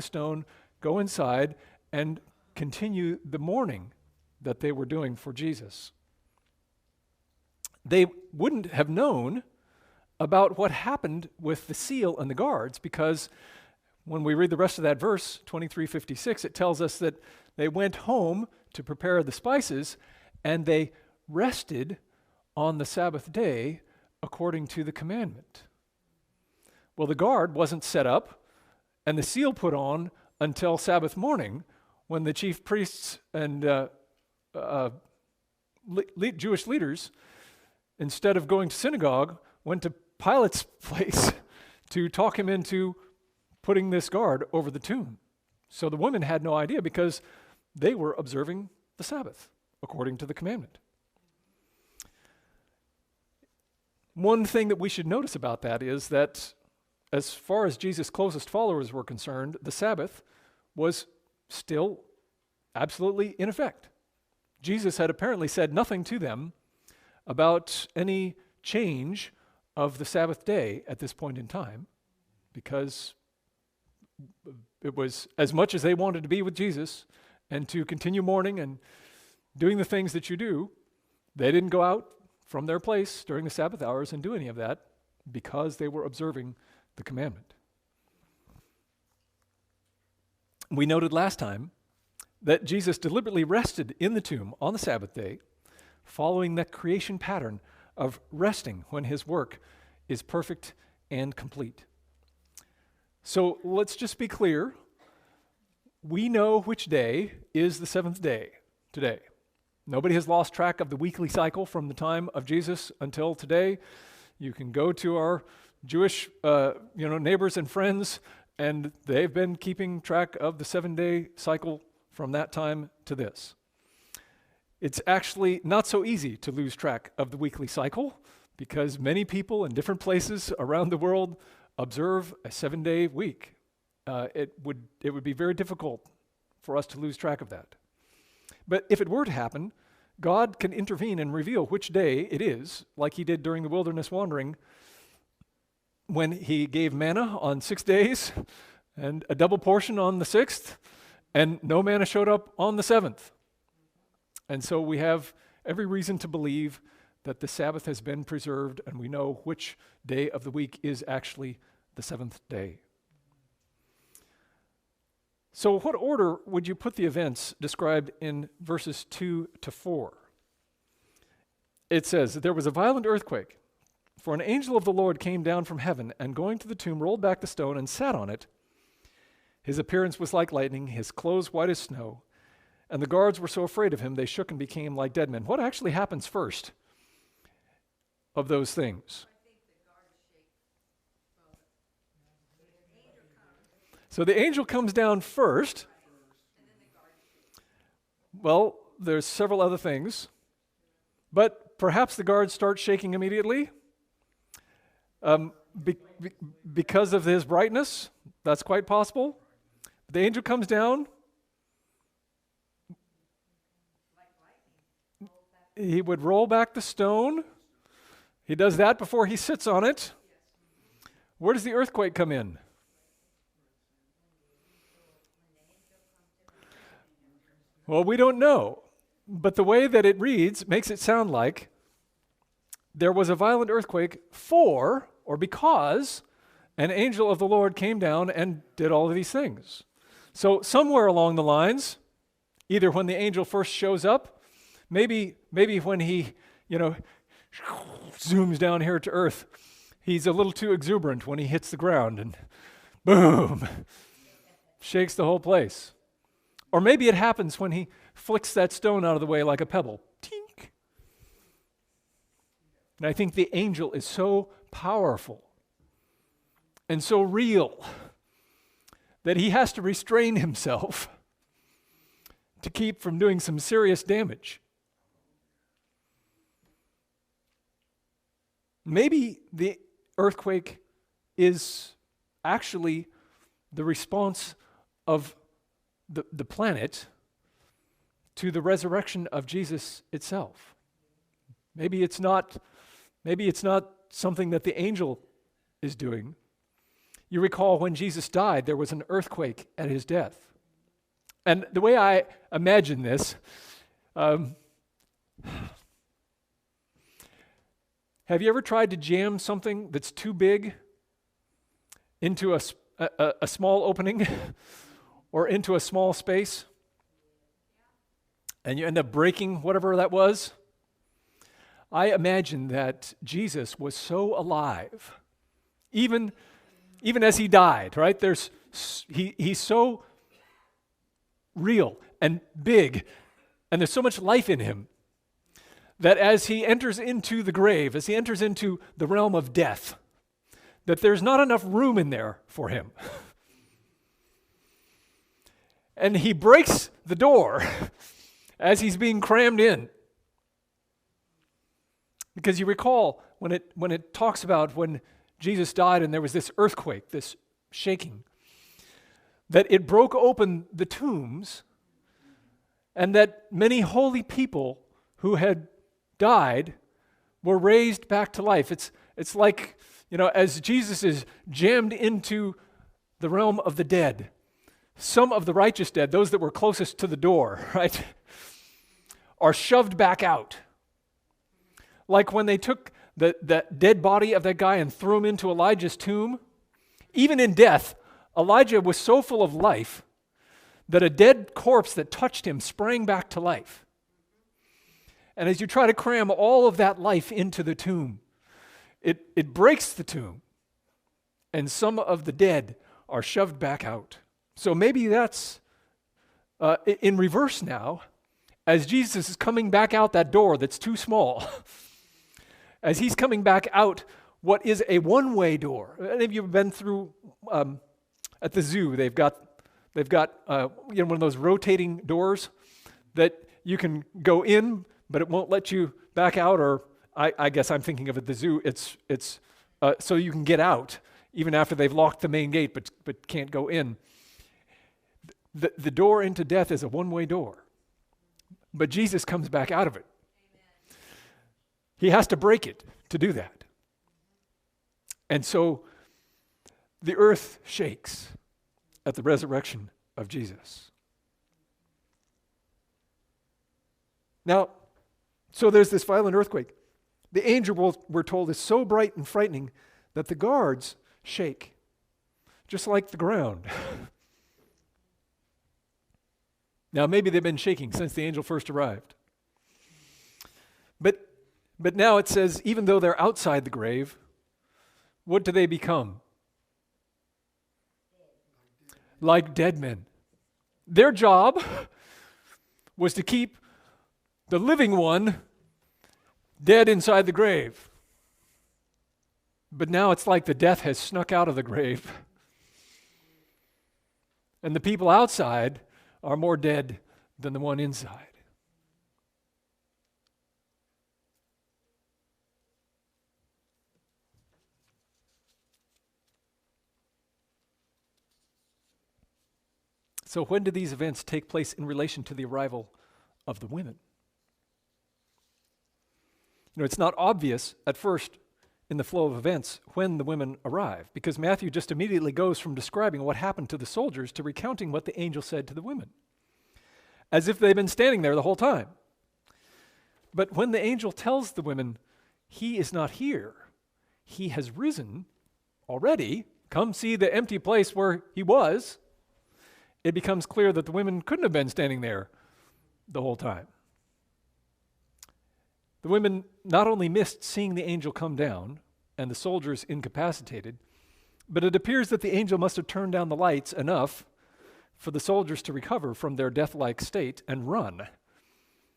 the stone, go inside, and continue the mourning that they were doing for Jesus. They wouldn't have known about what happened with the seal and the guards, because when we read the rest of that verse, 23:56, it tells us that they went home to prepare the spices, and they rested on the Sabbath day according to the commandment. Well, the guard wasn't set up and the seal put on until Sabbath morning, when the chief priests and Jewish leaders, instead of going to synagogue, went to Pilate's place to talk him into putting this guard over the tomb. So the women had no idea, because they were observing the Sabbath according to the commandment. One thing that we should notice about that is that as far as Jesus' closest followers were concerned, the Sabbath was still absolutely in effect. Jesus had apparently said nothing to them about any change of the Sabbath day at this point in time, because it was, as much as they wanted to be with Jesus and to continue mourning and doing the things that you do, they didn't go out from their place during the Sabbath hours and do any of that, because they were observing the commandment. We noted last time that Jesus deliberately rested in the tomb on the Sabbath day, following that creation pattern of resting when his work is perfect and complete. So let's just be clear. We know which day is the seventh day today. Nobody has lost track of the weekly cycle from the time of Jesus until today. You can go to our Jewish neighbors and friends, and they've been keeping track of the 7-day cycle from that time to this. It's actually not so easy to lose track of the weekly cycle, because many people in different places around the world observe a 7-day week. It would be very difficult for us to lose track of that. But if it were to happen, God can intervene and reveal which day it is, like he did during the wilderness wandering, when he gave manna on 6 days and a double portion on the 6th, and no manna showed up on the 7th. And so we have every reason to believe that the Sabbath has been preserved, and we know which day of the week is actually the 7th day. So what order would you put the events described in verses 2 to 4? It says, "There was a violent earthquake, for an angel of the Lord came down from heaven, and going to the tomb rolled back the stone and sat on it. His appearance was like lightning, his clothes white as snow, and the guards were so afraid of him they shook and became like dead men." What actually happens first of those things? So the angel comes down first. Well, there's several other things, but perhaps the guards start shaking immediately because of his brightness. That's quite possible. The angel comes down. He would roll back the stone. He does that before he sits on it. Where does the earthquake come in? Well, we don't know, but the way that it reads makes it sound like there was a violent earthquake because an angel of the Lord came down and did all of these things. So somewhere along the lines, either when the angel first shows up, maybe when he, zooms down here to earth, he's a little too exuberant when he hits the ground and boom, shakes the whole place. Or maybe it happens when he flicks that stone out of the way like a pebble. Tink. And I think the angel is so powerful and so real that he has to restrain himself to keep from doing some serious damage. Maybe the earthquake is actually the response of the planet to the resurrection of Jesus itself. Maybe it's not something that the angel is doing. You recall when Jesus died, there was an earthquake at his death. And the way I imagine this, have you ever tried to jam something that's too big into a small opening or into a small space? And you end up breaking whatever that was? I imagine that Jesus was so alive, even as he died, right? He's so real and big, and there's so much life in him that as he enters into the grave, as he enters into the realm of death, that there's not enough room in there for him. And he breaks the door as he's being crammed in. Because you recall when it talks about when Jesus died and there was this earthquake, this shaking, that it broke open the tombs and that many holy people who had died were raised back to life. It's like, as Jesus is jammed into the realm of the dead, some of the righteous dead, those that were closest to the door, right, are shoved back out. Like when they took the dead body of that guy and threw him into Elijah's tomb, even in death, Elijah was so full of life that a dead corpse that touched him sprang back to life. And as you try to cram all of that life into the tomb, it breaks the tomb, and some of the dead are shoved back out. So maybe that's in reverse now, as Jesus is coming back out that door that's too small. As he's coming back out what is a one-way door. Any of you have been through at the zoo? They've got one of those rotating doors that you can go in, but it won't let you back out. Or I guess I'm thinking of at the zoo. It's so you can get out even after they've locked the main gate, but can't go in. The door into death is a one-way door, but Jesus comes back out of it. He has to break it to do that. And so the earth shakes at the resurrection of Jesus. Now, so there's this violent earthquake. The angel, we're told, is so bright and frightening that the guards shake, just like the ground. Now, maybe they've been shaking since the angel first arrived. But now it says, even though they're outside the grave, what do they become? Like dead men. Their job was to keep the living one dead inside the grave. But now it's like the death has snuck out of the grave. And the people outside are more dead than the one inside. So when do these events take place in relation to the arrival of the women? It's not obvious at first in the flow of events when the women arrive, because Matthew just immediately goes from describing what happened to the soldiers to recounting what the angel said to the women, as if they've been standing there the whole time. But when the angel tells the women, he is not here, he has risen already, come see the empty place where he was, it becomes clear that the women couldn't have been standing there the whole time. The women not only missed seeing the angel come down and the soldiers incapacitated, but it appears that the angel must have turned down the lights enough for the soldiers to recover from their death-like state and run.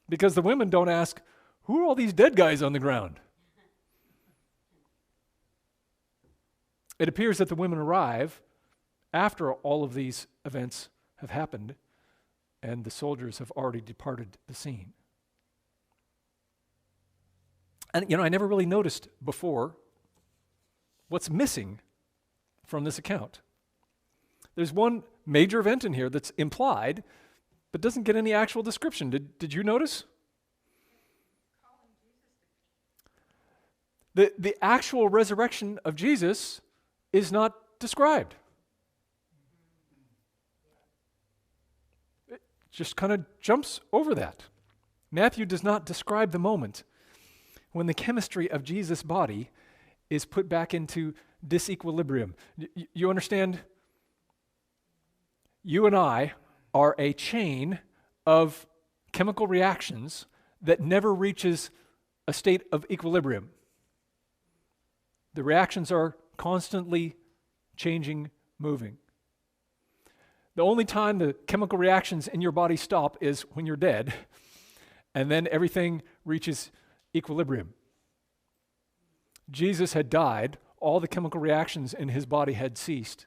Because the women don't ask, who are all these dead guys on the ground? It appears that the women arrive after all of these events have happened and the soldiers have already departed the scene. And I never really noticed before what's missing from this account. There's one major event in here that's implied, but doesn't get any actual description. Did you notice? The actual resurrection of Jesus is not described. It just kind of jumps over that. Matthew does not describe the moment when the chemistry of Jesus' body is put back into disequilibrium. You understand? You and I are a chain of chemical reactions that never reaches a state of equilibrium. The reactions are constantly changing, moving. The only time the chemical reactions in your body stop is when you're dead, and then everything reaches equilibrium. Jesus had died, all the chemical reactions in his body had ceased.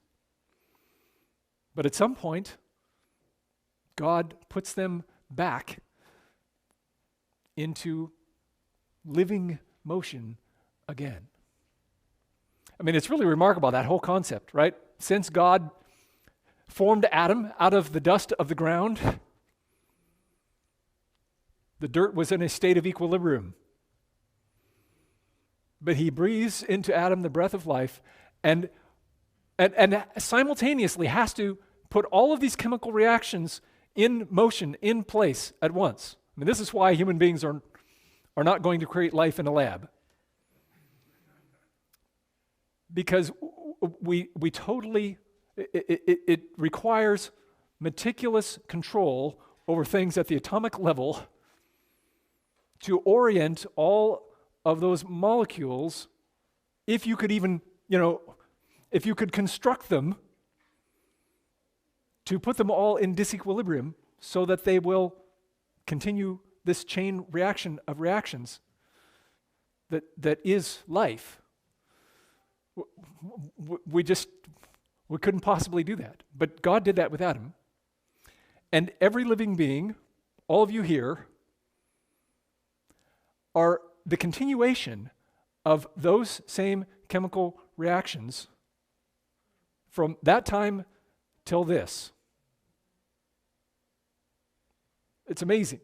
But at some point, God puts them back into living motion again. I mean, it's really remarkable, that whole concept, right? Since God formed Adam out of the dust of the ground, the dirt was in a state of equilibrium. But he breathes into Adam the breath of life and simultaneously has to put all of these chemical reactions in motion, in place at once. I mean, this is why human beings are not going to create life in a lab. Because we totally, it requires meticulous control over things at the atomic level to orient all of those molecules, if you could even, if you could construct them to put them all in disequilibrium so that they will continue this chain reaction of reactions that is life. We couldn't possibly do that. But God did that with Adam. And every living being, all of you here, are the continuation of those same chemical reactions from that time till this. It's amazing.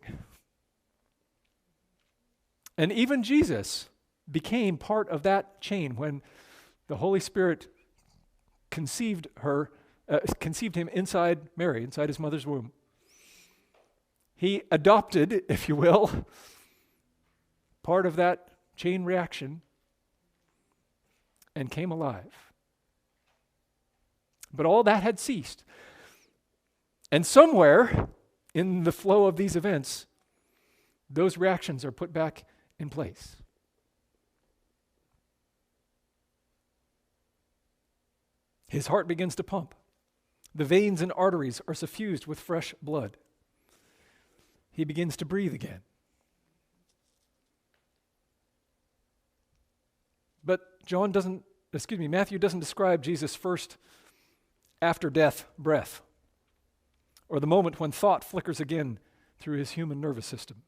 And even Jesus became part of that chain when the Holy Spirit conceived him inside Mary, inside his mother's womb. He adopted, if you will, part of that chain reaction and came alive. But all that had ceased. And somewhere in the flow of these events, those reactions are put back in place. His heart begins to pump. The veins and arteries are suffused with fresh blood. He begins to breathe again. But Matthew doesn't describe Jesus' first after-death breath, or the moment when thought flickers again through his human nervous system.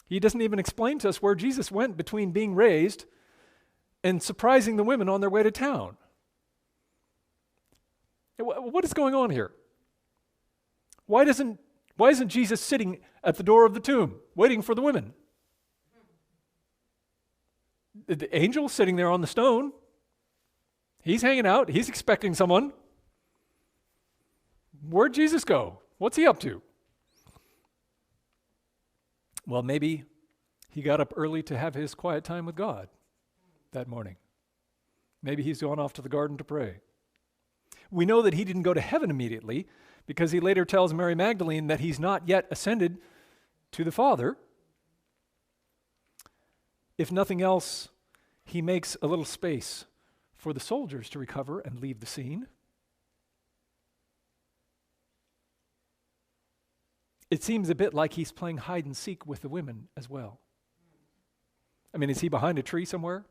He doesn't even explain to us where Jesus went between being raised and surprising the women on their way to town. What is going on here? Why isn't Jesus sitting at the door of the tomb, waiting for the women? The angel sitting there on the stone, he's hanging out, he's expecting someone. Where'd Jesus go? What's he up to? Well, maybe he got up early to have his quiet time with God that morning. Maybe he's gone off to the garden to pray. We know that he didn't go to heaven immediately because he later tells Mary Magdalene that he's not yet ascended to the Father. If nothing else, he makes a little space for the soldiers to recover and leave the scene. It seems a bit like he's playing hide and seek with the women as well. I mean, is he behind a tree somewhere,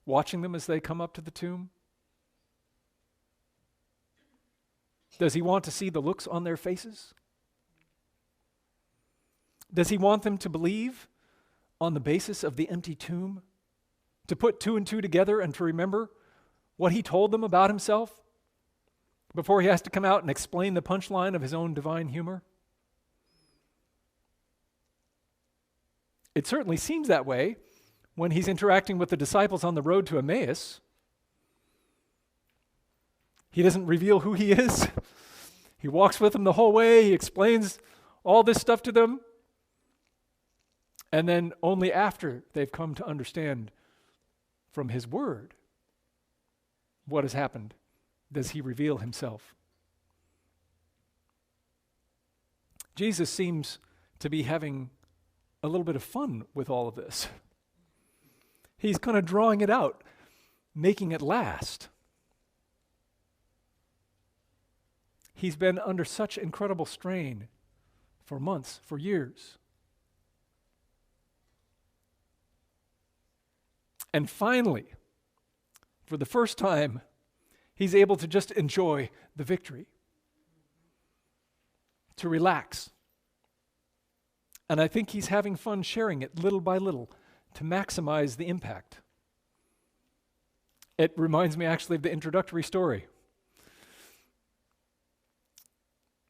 watching them as they come up to the tomb? Does he want to see the looks on their faces? Does he want them to believe on the basis of the empty tomb? To put two and two together and to remember what he told them about himself before he has to come out and explain the punchline of his own divine humor? It certainly seems that way when he's interacting with the disciples on the road to Emmaus. He doesn't reveal who he is. He walks with them the whole way. He explains all this stuff to them. And then only after they've come to understand from his word what has happened does he reveal himself. Jesus seems to be having a little bit of fun with all of this. He's kind of drawing it out, making it last. He's been under such incredible strain for months, for years. And finally, for the first time, he's able to just enjoy the victory, to relax. And I think he's having fun sharing it little by little to maximize the impact. It reminds me actually of the introductory story.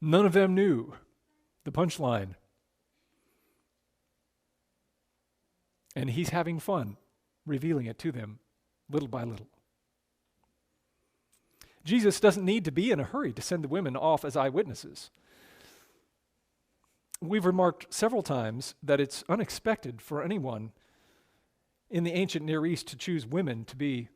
None of them knew the punchline. And he's having fun revealing it to them little by little. Jesus doesn't need to be in a hurry to send the women off as eyewitnesses. We've remarked several times that it's unexpected for anyone in the ancient Near East to choose women to be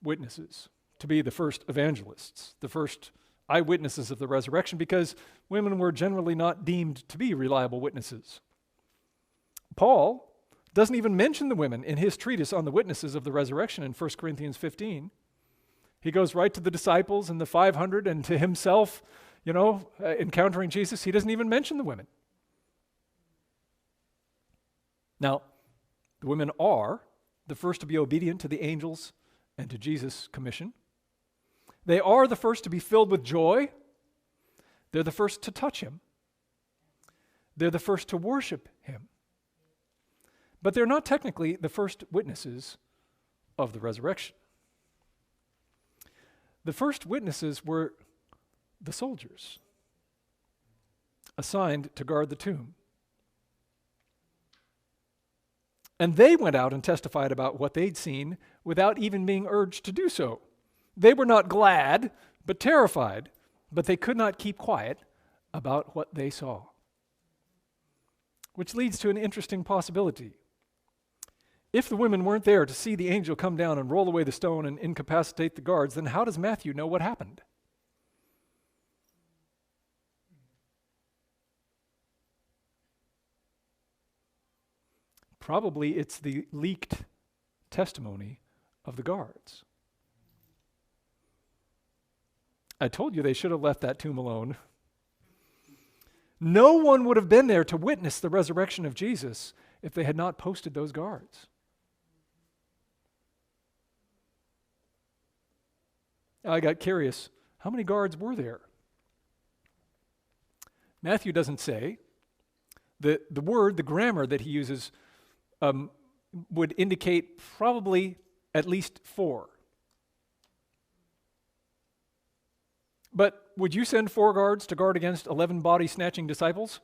witnesses, to be the first evangelists, the first eyewitnesses of the resurrection, because women were generally not deemed to be reliable witnesses. Paul doesn't even mention the women in his treatise on the witnesses of the resurrection in 1 Corinthians 15. He goes right to the disciples and the 500 and to himself, encountering Jesus. He doesn't even mention the women. Now, the women are the first to be obedient to the angels and to Jesus' commission. They are the first to be filled with joy. They're the first to touch him. They're the first to worship him. But they're not technically the first witnesses of the resurrection. The first witnesses were the soldiers assigned to guard the tomb. And they went out and testified about what they'd seen without even being urged to do so. They were not glad, but terrified, but they could not keep quiet about what they saw. Which leads to an interesting possibility. If the women weren't there to see the angel come down and roll away the stone and incapacitate the guards, then how does Matthew know what happened? Probably it's the leaked testimony of the guards. I told you they should have left that tomb alone. No one would have been there to witness the resurrection of Jesus if they had not posted those guards. I got curious. How many guards were there? Matthew doesn't say. The grammar that he uses would indicate probably at least 4. But would you send 4 guards to guard against 11 body-snatching disciples?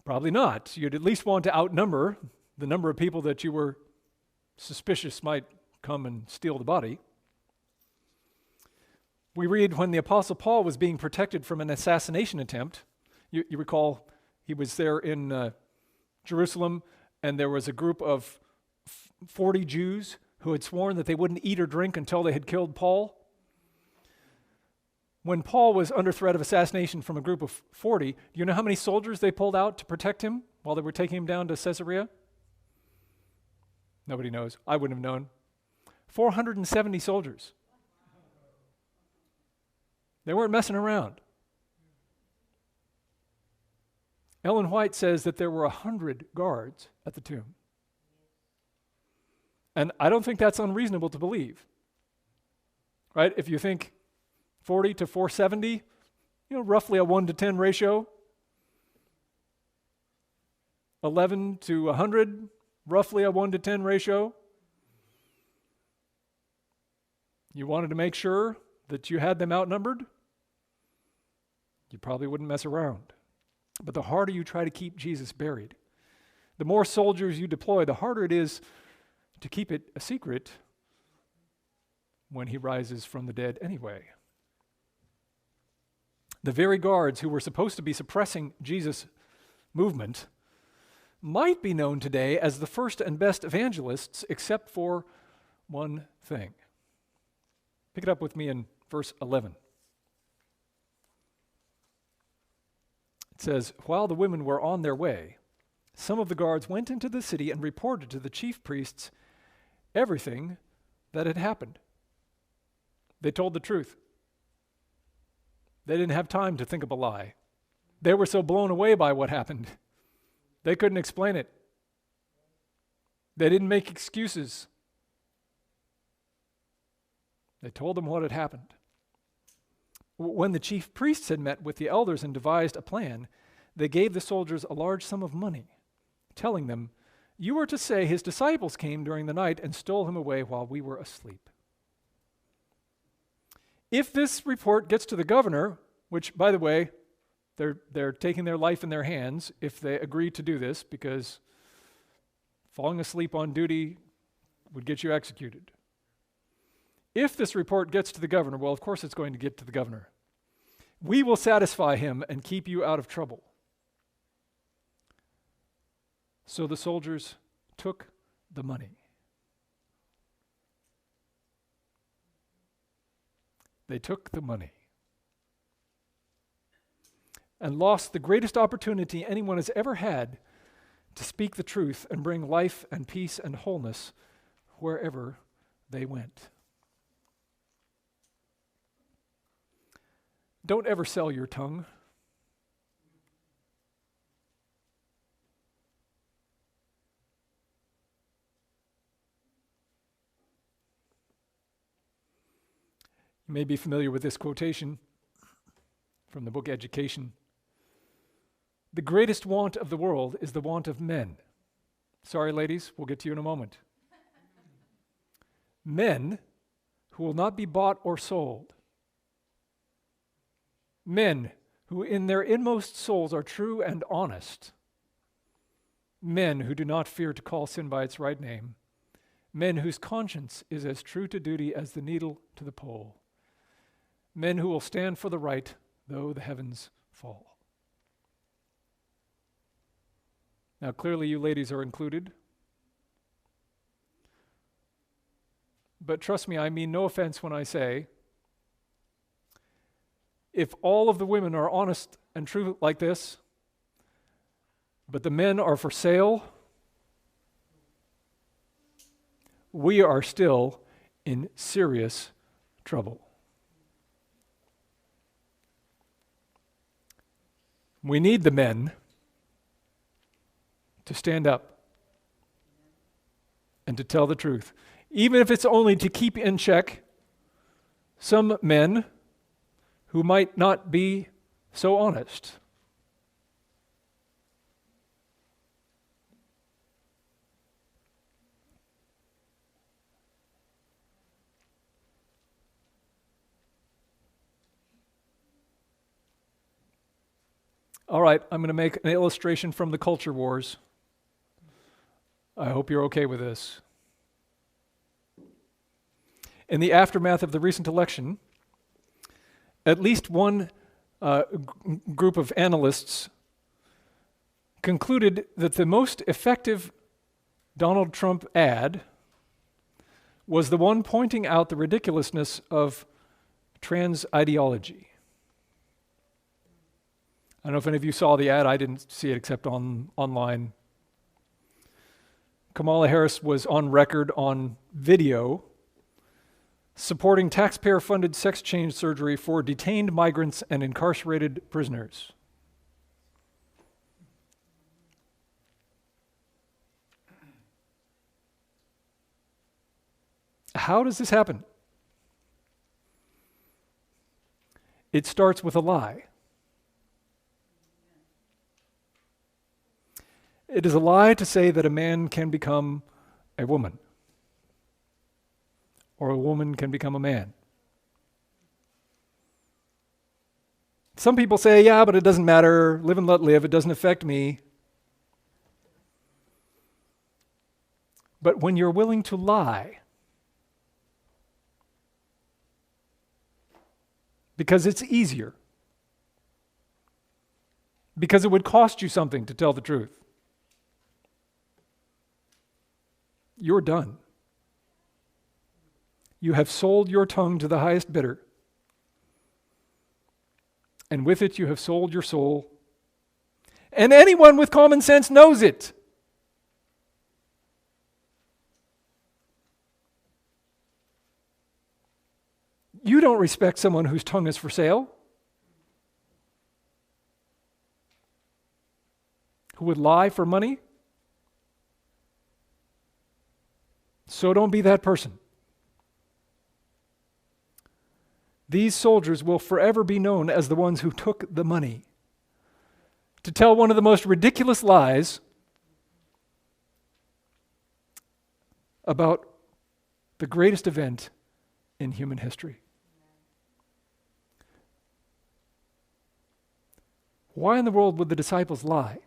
Probably not. You'd at least want to outnumber the number of people that you were suspicious might come and steal the body. We read when the Apostle Paul was being protected from an assassination attempt. You recall he was there in Jerusalem, and there was a group of 40 Jews who had sworn that they wouldn't eat or drink until they had killed Paul. When Paul was under threat of assassination from a group of 40, do you know how many soldiers they pulled out to protect him while they were taking him down to Caesarea? Nobody knows. I wouldn't have known. 470 soldiers. They weren't messing around. Ellen White says that there were 100 guards at the tomb. And I don't think that's unreasonable to believe. Right? If you think 40 to 470, roughly a 1 to 10 ratio. 11 to 100, roughly a 1 to 10 ratio. You wanted to make sure that you had them outnumbered? You probably wouldn't mess around. But the harder you try to keep Jesus buried, the more soldiers you deploy, the harder it is to keep it a secret when he rises from the dead anyway. The very guards who were supposed to be suppressing Jesus' movement might be known today as the first and best evangelists, except for one thing. Pick it up with me in verse 11. It says, "While the women were on their way, some of the guards went into the city and reported to the chief priests everything that had happened." They told the truth. They didn't have time to think of a lie. They were so blown away by what happened, they couldn't explain it. They didn't make excuses. They told them what had happened. When the chief priests had met with the elders and devised a plan, they gave the soldiers a large sum of money, telling them, "You are to say his disciples came during the night and stole him away while we were asleep." If this report gets to the governor, which, by the way, they're taking their life in their hands if they agree to do this, because falling asleep on duty would get you executed. If this report gets to the governor, well, of course it's going to get to the governor. "We will satisfy him and keep you out of trouble." So the soldiers took the money. They took the money and lost the greatest opportunity anyone has ever had to speak the truth and bring life and peace and wholeness wherever they went. Don't ever sell your tongue. You may be familiar with this quotation from the book Education. "The greatest want of the world is the want of men." Sorry, ladies, we'll get to you in a moment. "Men who will not be bought or sold. Men who in their inmost souls are true and honest. Men who do not fear to call sin by its right name. Men whose conscience is as true to duty as the needle to the pole. Men who will stand for the right, though the heavens fall." Now, clearly you ladies are included. But trust me, I mean no offense when I say, if all of the women are honest and true like this, but the men are for sale, we are still in serious trouble. We need the men to stand up and to tell the truth, even if it's only to keep in check some men who might not be so honest. All right, I'm going to make an illustration from the culture wars. I hope you're okay with this. In the aftermath of the recent election, at least one group of analysts concluded that the most effective Donald Trump ad was the one pointing out the ridiculousness of trans ideology. I don't know if any of you saw the ad. I didn't see it except online. Kamala Harris was on record on video supporting taxpayer-funded sex change surgery for detained migrants and incarcerated prisoners. How does this happen? It starts with a lie. It is a lie to say that a man can become a woman, or a woman can become a man. Some people say, yeah, but it doesn't matter, live and let live, it doesn't affect me. But when you're willing to lie, because it's easier, because it would cost you something to tell the truth. You're done. You have sold your tongue to the highest bidder, and with it you have sold your soul. And anyone with common sense knows it. You don't respect someone whose tongue is for sale, who would lie for money. So don't be that person. These soldiers will forever be known as the ones who took the money to tell one of the most ridiculous lies about the greatest event in human history. Why in the world would the disciples lie?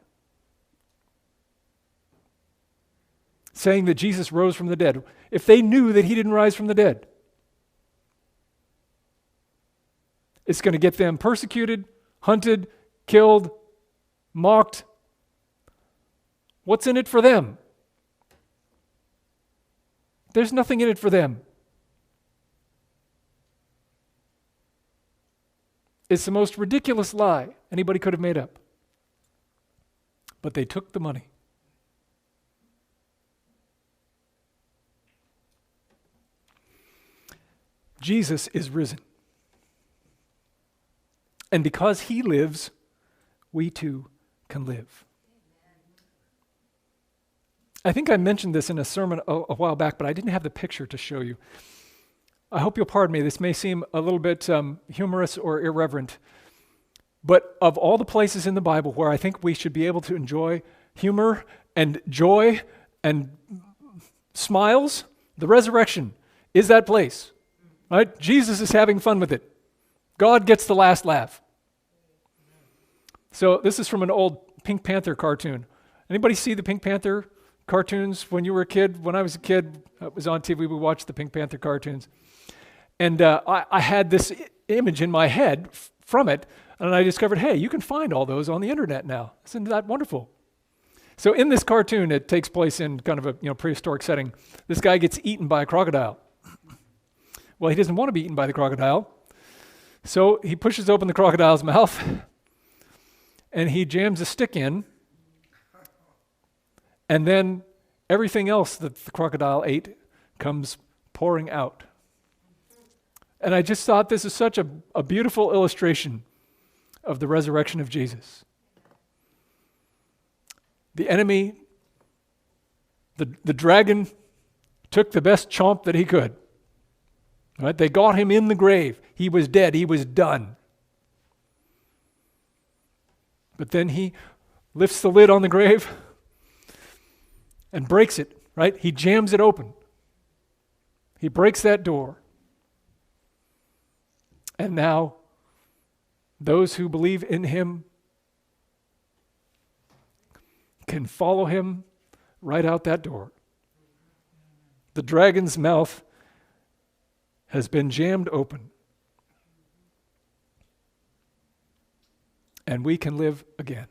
Saying that Jesus rose from the dead, if they knew that he didn't rise from the dead. It's going to get them persecuted, hunted, killed, mocked. What's in it for them? There's nothing in it for them. It's the most ridiculous lie anybody could have made up. But they took the money. Jesus is risen. And because he lives, we too can live. I think I mentioned this in a sermon a while back, but I didn't have the picture to show you. I hope you'll pardon me. This may seem a little bit humorous or irreverent, but of all the places in the Bible where I think we should be able to enjoy humor and joy and smiles, the resurrection is that place. Right? Jesus is having fun with it. God gets the last laugh. So this is from an old Pink Panther cartoon. Anybody see the Pink Panther cartoons when you were a kid? When I was a kid, it was on TV, we watched the Pink Panther cartoons. And I had this image in my head from it, and I discovered, hey, you can find all those on the internet now. Isn't that wonderful? So in this cartoon, it takes place in kind of a prehistoric setting. This guy gets eaten by a crocodile. Well, he doesn't want to be eaten by the crocodile. So he pushes open the crocodile's mouth, and he jams a stick in, and then everything else that the crocodile ate comes pouring out. And I just thought this is such a beautiful illustration of the resurrection of Jesus. The enemy, the dragon, took the best chomp that he could. Right? They got him in the grave. He was dead. He was done. But then he lifts the lid on the grave and breaks it, right? He jams it open. He breaks that door. And now those who believe in him can follow him right out that door. The dragon's mouth has been jammed open. And we can live again.